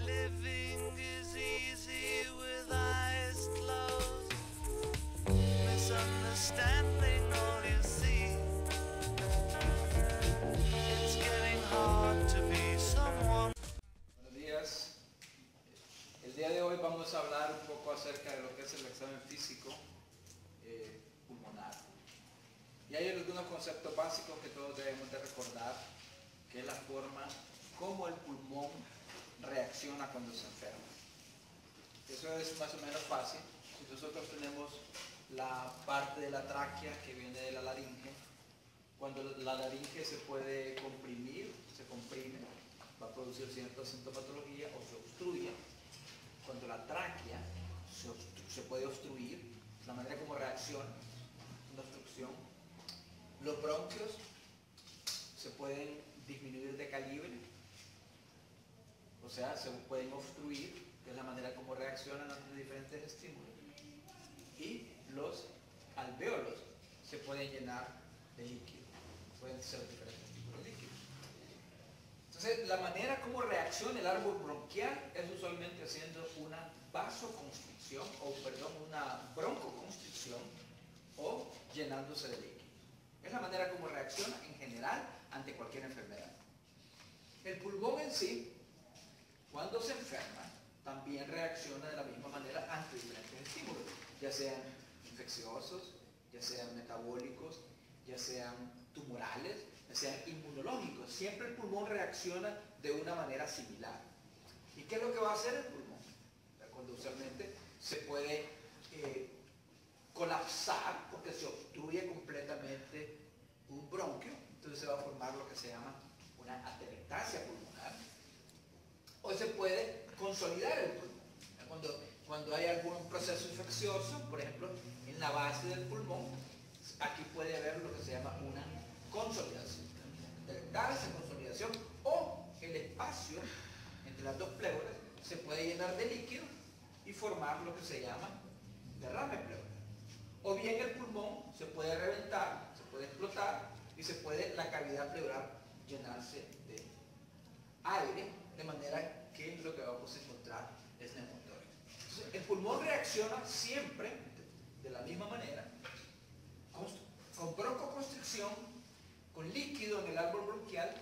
Living is easy with eyes closed. Misunderstanding all you see. It's getting hard to be someone. Buenos días. El día de hoy vamos a hablar un poco acerca de lo que es el examen físico pulmonar. Y hay algunos conceptos básicos que todos debemos de recordar, que es la forma como el pulmón reacciona cuando se enferma. Eso es más o menos fácil. Si nosotros tenemos la parte de la tráquea que viene de la laringe, cuando la laringe se puede comprimir, se comprime, va a producir cierta sintomatología o se obstruye. Cuando la tráquea se puede obstruir, es la manera como reacciona, una obstrucción. Los bronquios se pueden disminuir de calibre, o sea, se pueden obstruir, que es la manera como reaccionan ante diferentes estímulos. Y los alvéolos se pueden llenar de líquido, pueden ser diferentes tipos de líquidos. Entonces, la manera como reacciona el árbol bronquial es usualmente haciendo una vasoconstricción, una broncoconstricción o llenándose de líquido. Es la manera como reacciona en general ante cualquier enfermedad. El pulmón en sí, cuando se enferma, también reacciona de la misma manera ante diferentes estímulos, ya sean infecciosos, ya sean metabólicos, ya sean tumorales, ya sean inmunológicos. Siempre el pulmón reacciona de una manera similar. ¿Y qué es lo que va a hacer el pulmón? Cuando usualmente se puede colapsar porque se obstruye completamente un bronquio, entonces se va a formar lo que se llama una atelectasia pulmonar, o se puede consolidar el pulmón. Cuando hay algún proceso infeccioso, por ejemplo, en la base del pulmón, aquí puede haber lo que se llama una consolidación, atelectasia, consolidación, o el espacio entre las dos pleuras se puede llenar de líquido y formar lo que se llama derrame pleural. O bien el pulmón se puede reventar, se puede explotar y se puede la cavidad pleural llenarse de aire, de manera que lo que vamos a encontrar es neumotórax. Entonces, el pulmón reacciona siempre de la misma manera, con broncoconstricción, con líquido en el árbol bronquial,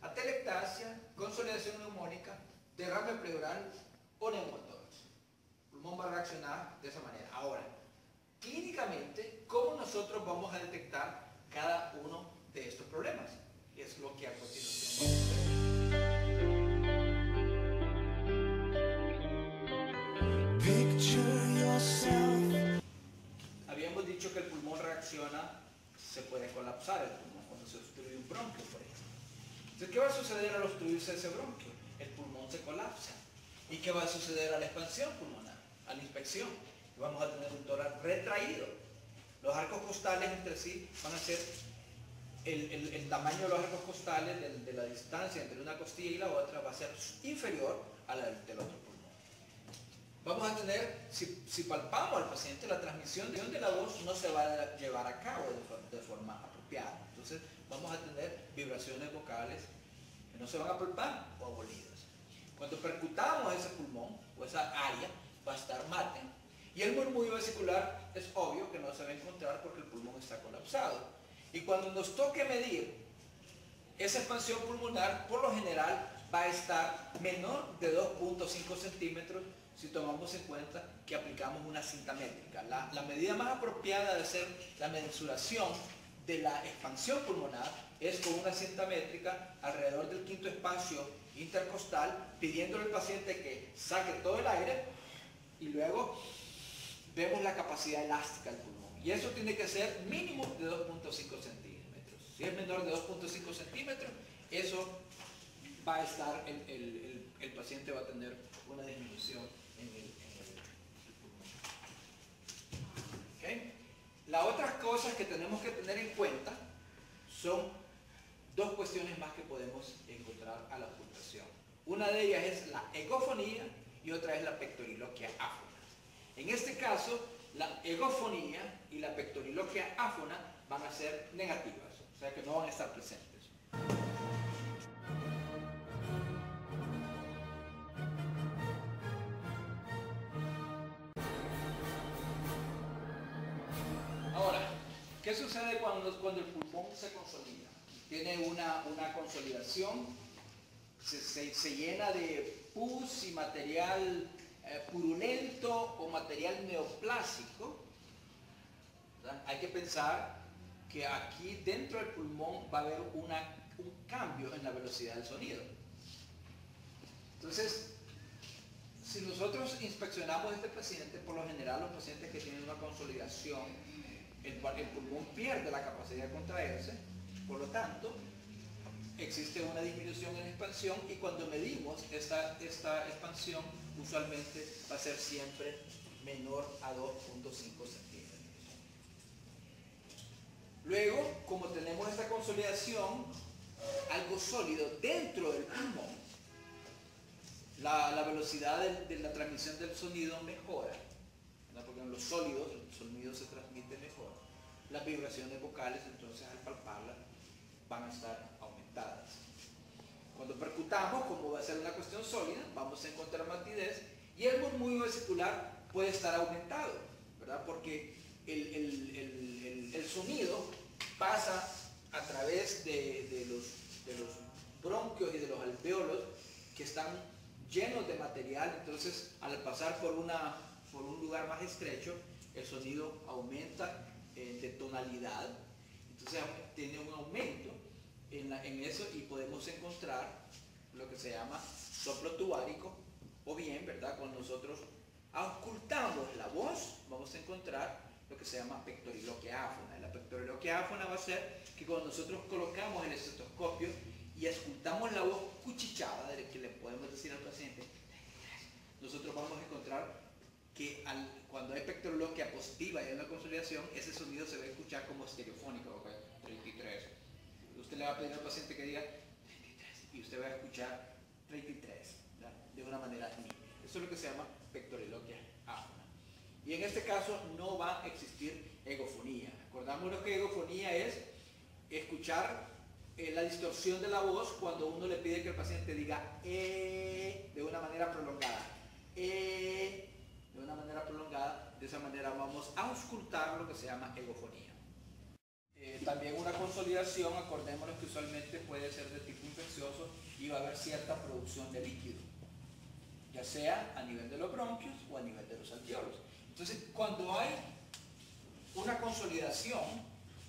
atelectasia, consolidación neumónica, derrame pleural o neumotórax. El pulmón va a reaccionar de esa manera. Ahora, clínicamente, ¿cómo nosotros vamos a detectar cada uno de estos problemas? Es lo que a continuación vamos a ver. Habíamos dicho que el pulmón reacciona, se puede colapsar el pulmón cuando se obstruye un bronquio, por ejemplo. Entonces, ¿qué va a suceder al obstruirse ese bronquio? El pulmón se colapsa. ¿Y qué va a suceder a la expansión pulmonar? A la inspección. Vamos a tener un tórax retraído. Los arcos costales entre sí van a ser el tamaño de los arcos costales de la distancia entre una costilla y la otra va a ser inferior a la del otro pulmón. Vamos a tener, si palpamos al paciente, la transmisión de la voz no se va a llevar a cabo de forma apropiada. Entonces vamos a tener vibraciones vocales que no se van a palpar o abolidas. Cuando percutamos ese pulmón o esa área va a estar mate. Y el murmullo vesicular es obvio que no se va a encontrar porque el pulmón está colapsado. Y cuando nos toque medir esa expansión pulmonar, por lo general va a estar menor de 2.5 centímetros si tomamos en cuenta que aplicamos una cinta métrica. La medida más apropiada de hacer la mensuración de la expansión pulmonar es con una cinta métrica alrededor del quinto espacio intercostal, pidiéndole al paciente que saque todo el aire y luego vemos la capacidad elástica del pulmón. Y eso tiene que ser mínimo de 2.5 centímetros. Si es menor de 2.5 centímetros, eso va a estar, el paciente va a tener una disminución en el pulmón. ¿Okay? Las otras cosas que tenemos que tener en cuenta son dos cuestiones más que podemos encontrar a la ocultación. Una de ellas es la egofonía y otra es la pectoriloquia áfona. En este caso, la egofonía y la pectoriloquia áfona van a ser negativas, o sea que no van a estar presentes. ¿Qué sucede cuando el pulmón se consolida? Tiene una consolidación, se llena de pus y material purulento o material neoplásico, ¿verdad? Hay que pensar que aquí dentro del pulmón va a haber un cambio en la velocidad del sonido. Entonces, si nosotros inspeccionamos a este paciente, por lo general los pacientes que tienen una consolidación, el pulmón pierde la capacidad de contraerse, por lo tanto, existe una disminución en la expansión y cuando medimos esta expansión, usualmente va a ser siempre menor a 2.5 centímetros. Luego, como tenemos esta consolidación, algo sólido dentro del pulmón, la velocidad de la transmisión del sonido mejora, ¿verdad? Porque en los sólidos el sonido se transmite mejor. Las vibraciones vocales, entonces al palparlas, van a estar aumentadas. Cuando percutamos, como va a ser una cuestión sólida, vamos a encontrar matidez y el murmullo vesicular puede estar aumentado, ¿verdad? Porque el sonido pasa a través de los bronquios y de los alvéolos que están llenos de material, entonces al pasar por un lugar más estrecho, el sonido aumenta de tonalidad, entonces tiene un aumento en eso y podemos encontrar lo que se llama soplo tubárico, o bien, ¿verdad? Cuando nosotros auscultamos la voz, vamos a encontrar lo que se llama pectoriloquia áfona. La pectoriloquia áfona va a ser que cuando nosotros colocamos el estetoscopio y escuchamos la voz cuchicheada, de que le podemos decir al paciente, nosotros vamos a encontrar que cuando hay pectoriloquia positiva y hay una consolidación, ese sonido se va a escuchar como estereofónico, ¿okay? 33. Usted le va a pedir al paciente que diga 33 y usted va a escuchar 33, ¿verdad? De una manera nítida. Eso es lo que se llama pectoriloquia áfona. Y en este caso no va a existir egofonía. Acordámonos que egofonía es escuchar la distorsión de la voz cuando uno le pide que el paciente diga de una manera prolongada. De una manera prolongada, de esa manera vamos a auscultar lo que se llama egofonía. También una consolidación, acordémonos que usualmente puede ser de tipo infeccioso y va a haber cierta producción de líquido, ya sea a nivel de los bronquios o a nivel de los alvéolos. Entonces, cuando hay una consolidación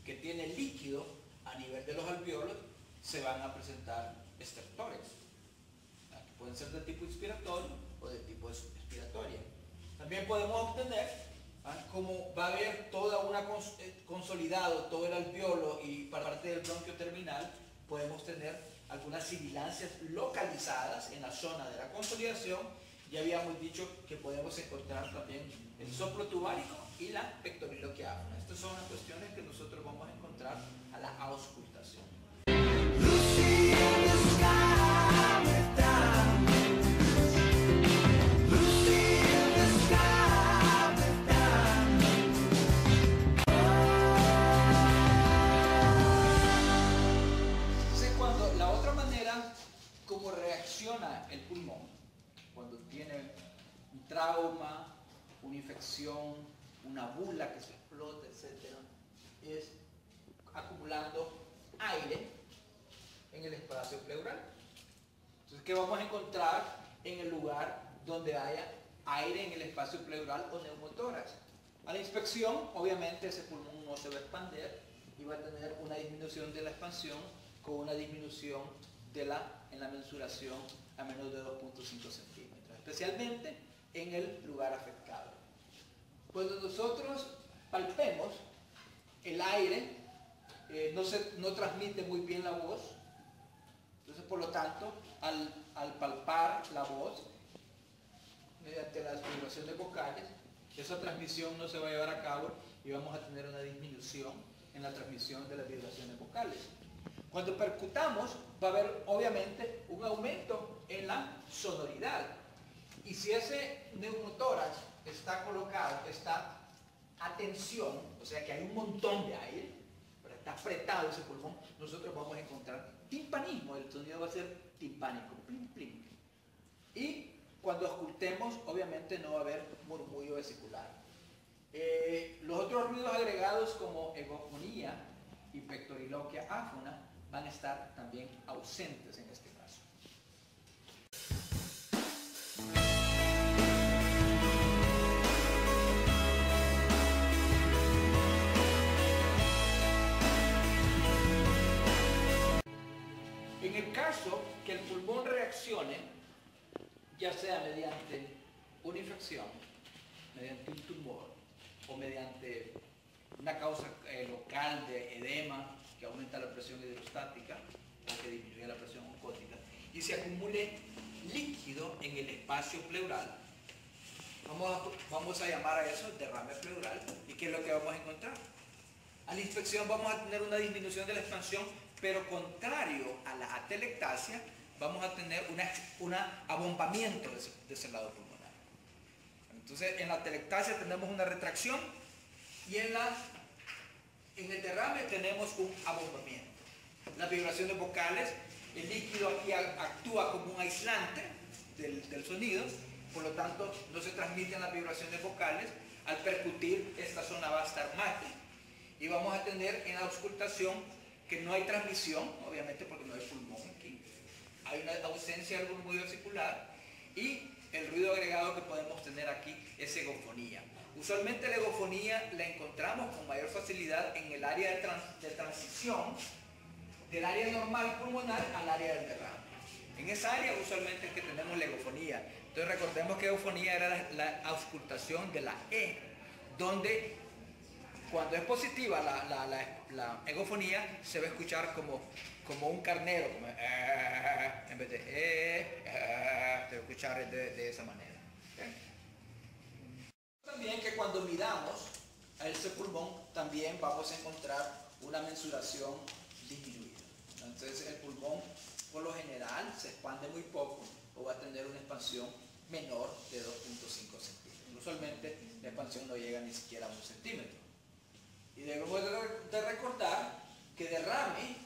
que tiene líquido a nivel de los alvéolos, se van a presentar estertores, que pueden ser de tipo inspiratorio o de tipo expiratoria. También podemos obtener, como va a haber toda una consolidado todo el alvéolo y parte del bronquio terminal, podemos tener algunas sibilancias localizadas en la zona de la consolidación. Ya habíamos dicho que podemos encontrar también el soplo tubárico y la pectoriloquia áfona. Estas son las cuestiones que nosotros vamos a encontrar a la auscultación. Entonces, cuando la otra manera como reacciona el pulmón, cuando tiene un trauma, una infección, una bula que se explota, etc., es acumulando aire en el espacio pleural. Entonces, ¿qué vamos a encontrar en el lugar donde haya aire en el espacio pleural o neumotórax? A la inspección, obviamente, ese pulmón no se va a expandir y va a tener una disminución de la expansión con una disminución en la mensuración a menos de 2.5 centímetros, especialmente en el lugar afectado. Cuando nosotros palpemos, el aire no transmite muy bien la voz, entonces por lo tanto, al palpar la voz, mediante las vibraciones vocales, esa transmisión no se va a llevar a cabo y vamos a tener una disminución en la transmisión de las vibraciones vocales. Cuando percutamos, va a haber obviamente un aumento en la sonoridad. Y si ese neumotórax está colocado, está a tensión, o sea que hay un montón de aire, pero está apretado ese pulmón, nosotros vamos a encontrar timpanismo, el sonido va a ser timpánico, plim, plim. Y cuando auscultemos, obviamente no va a haber murmullo vesicular. Los otros ruidos agregados como egofonía y pectoriloquia áfona van a estar también ausentes en este caso. En el caso que el pulmón reaccione, ya sea mediante una infección, mediante un tumor o mediante una causa local de edema que aumenta la presión hidrostática o que disminuye la presión oncótica, y se acumule líquido en el espacio pleural, vamos a llamar a eso derrame pleural. ¿Y qué es lo que vamos a encontrar? A la infección vamos a tener una disminución de la expansión, pero contrario a la atelectasia, vamos a tener un abombamiento de ese lado pulmonar. Entonces, en la atelectasia tenemos una retracción y en el derrame tenemos un abombamiento. Las vibraciones vocales, el líquido aquí actúa como un aislante del sonido, por lo tanto no se transmiten las vibraciones vocales. Al percutir, esta zona va a estar mate y vamos a tener en la auscultación que no hay transmisión, obviamente porque no hay pulmón aquí. Hay una ausencia de algún ruido articular y el ruido agregado que podemos tener aquí es egofonía. Usualmente la egofonía la encontramos con mayor facilidad en el área de transición del área normal pulmonar al área del derrame. En esa área usualmente es que tenemos la egofonía. Entonces recordemos que egofonía era la auscultación de la E, donde cuando es positiva la egofonía se va a escuchar como un carnero, como, en vez de se va a escuchar de esa manera. ¿Okay? También que cuando midamos a ese pulmón también vamos a encontrar una mensuración disminuida. Entonces el pulmón por lo general se expande muy poco o va a tener una expansión menor de 2.5 centímetros. Usualmente la expansión no llega ni siquiera a 1 centímetro. Y debemos de recordar que derrame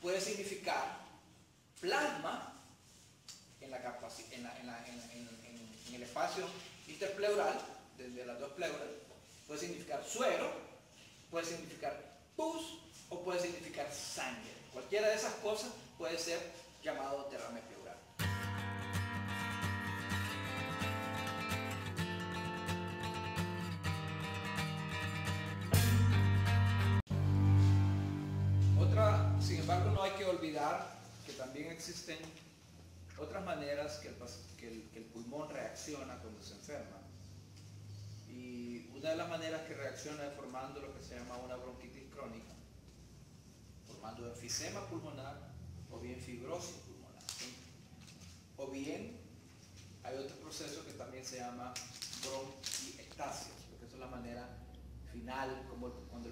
puede significar plasma en el espacio interpleural, desde las dos pleuras, puede significar suero, puede significar pus o puede significar sangre. Cualquiera de esas cosas puede ser llamado derrame pleural. Sin embargo, no hay que olvidar que también existen otras maneras que el pulmón reacciona cuando se enferma. Y una de las maneras que reacciona es formando lo que se llama una bronquitis crónica, formando enfisema pulmonar o bien fibrosis pulmonar. ¿Sí? O bien hay otro proceso que también se llama bronquiectasia, porque esa es la manera final como cuando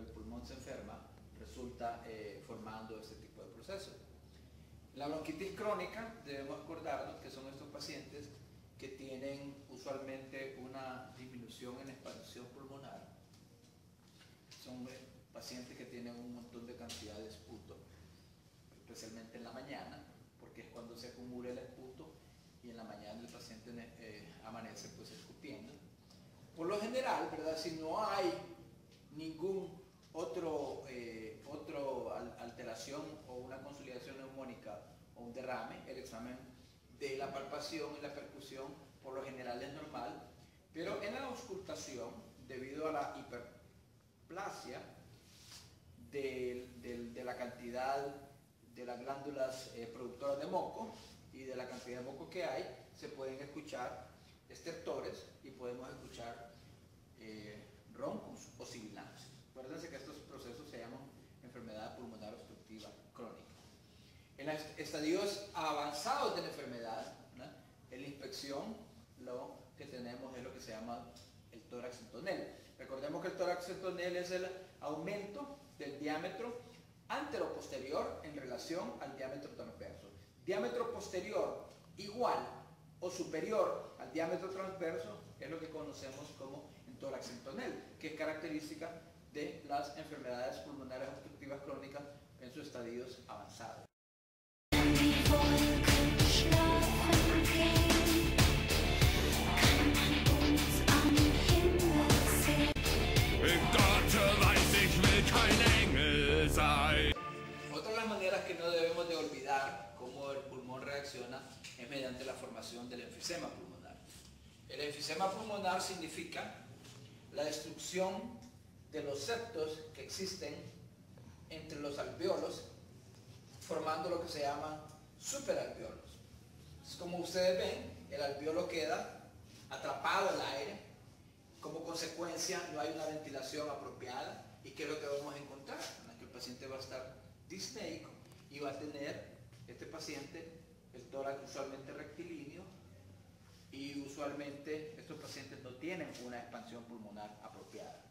el pulmón se enferma resulta formando este tipo de procesos. La bronquitis crónica, debemos acordarnos que son estos pacientes que tienen usualmente una disminución en la expansión pulmonar. Son pacientes que tienen un montón de cantidad de esputo, especialmente en la mañana, porque es cuando se acumula el esputo y en la mañana el paciente amanece pues escupiendo. Por lo general, ¿verdad? Si no hay ningún otro alteración o una consolidación neumónica o un derrame, el examen de la palpación y la percusión por lo general es normal, pero en la auscultación, debido a la hiperplasia de la cantidad de las glándulas productoras de moco y de la cantidad de moco que hay, se pueden escuchar estertores y podemos escuchar roncos o sibilancias. Acuérdense que estos procesos se llaman enfermedad pulmonar obstructiva crónica. En los estadios avanzados de la enfermedad, ¿no? En la inspección lo que tenemos es lo que se llama el tórax en tonel. Recordemos que el tórax en tonel es el aumento del diámetro antero-posterior en relación al diámetro transverso. Diámetro posterior igual o superior al diámetro transverso es lo que conocemos como tórax en tonel, que es característica de las enfermedades pulmonares obstructivas crónicas en sus estadios avanzados. Kann man uns am Himmel olvidar cómo el pulmón reacciona es mediante la formación del enfisema pulmonar. El enfisema pulmonar significa la destrucción de los septos que existen entre los alvéolos, formando lo que se llaman superalvéolos. Como ustedes ven, el alvéolo queda atrapado al aire, como consecuencia no hay una ventilación apropiada. ¿Y qué es lo que vamos a encontrar? Que el paciente va a estar disneico y va a tener, este paciente, el tórax usualmente rectilíneo, y usualmente estos pacientes no tienen una expansión pulmonar apropiada.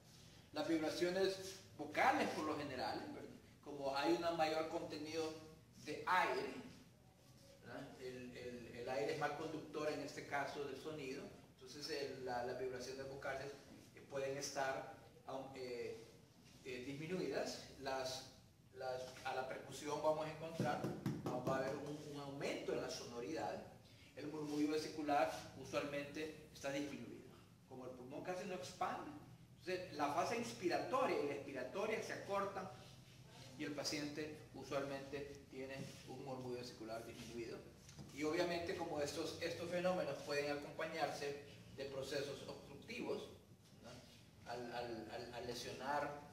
Las vibraciones vocales por lo general, ¿verdad? Como hay un mayor contenido de aire, el aire es mal conductor en este caso del sonido, entonces las vibraciones vocales pueden estar disminuidas. A la percusión vamos a encontrar, va a haber un aumento en la sonoridad. El murmullo vesicular usualmente está disminuido. Como el pulmón casi no expande, entonces la fase inspiratoria y la expiratoria se acortan y el paciente usualmente tiene un murmullo vesicular disminuido. Y obviamente como estos fenómenos pueden acompañarse de procesos obstructivos, ¿no? Al lesionar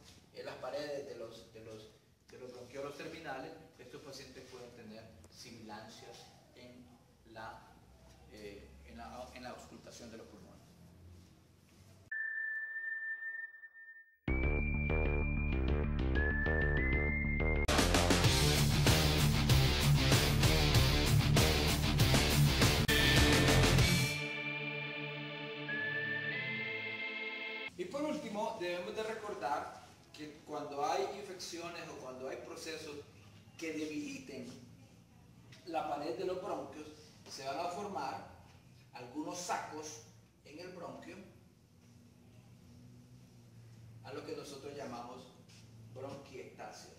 las paredes de los bronquiolos terminales, estos pacientes pueden tener sibilancias en la auscultación de los pulmones. Y por último, debemos de recordar que cuando hay infecciones o cuando hay procesos que debiliten la pared de los bronquios, se van a formar algunos sacos en el bronquio, a lo que nosotros llamamos bronquiectasias.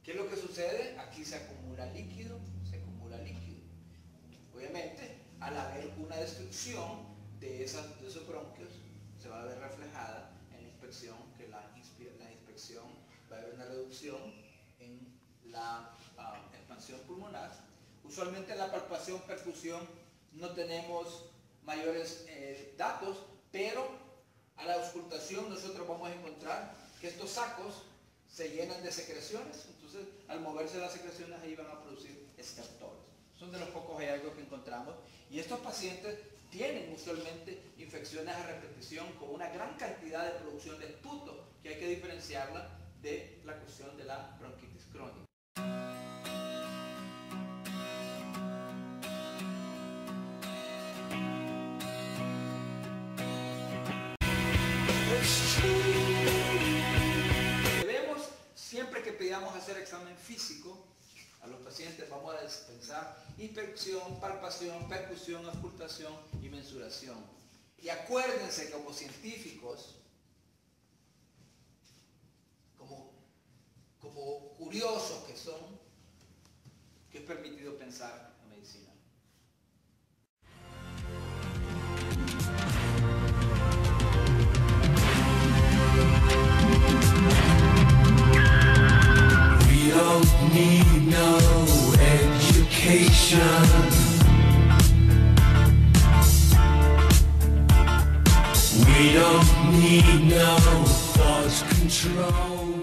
¿Qué es lo que sucede? Aquí se acumula líquido, Obviamente, al haber una destrucción de esos bronquios, se va a ver reflejada en la inspección, que la inspección va a haber una reducción en la expansión pulmonar. Usualmente en la palpación, percusión, no tenemos mayores datos, pero a la auscultación nosotros vamos a encontrar que estos sacos se llenan de secreciones, entonces al moverse las secreciones ahí van a producir estertores. Son de los pocos hallazgos que encontramos, y estos pacientes tienen usualmente infecciones a repetición con una gran cantidad de producción de esputo, que hay que diferenciarla de la cuestión de la bronquitis crónica. Debemos, siempre que pidamos hacer examen físico a los pacientes, vamos a dispensar inspección, palpación, percusión, auscultación y mensuración. Y acuérdense, como científicos, como curiosos que son, que es permitido pensar en medicina. We don't need no education. We don't need no thought control.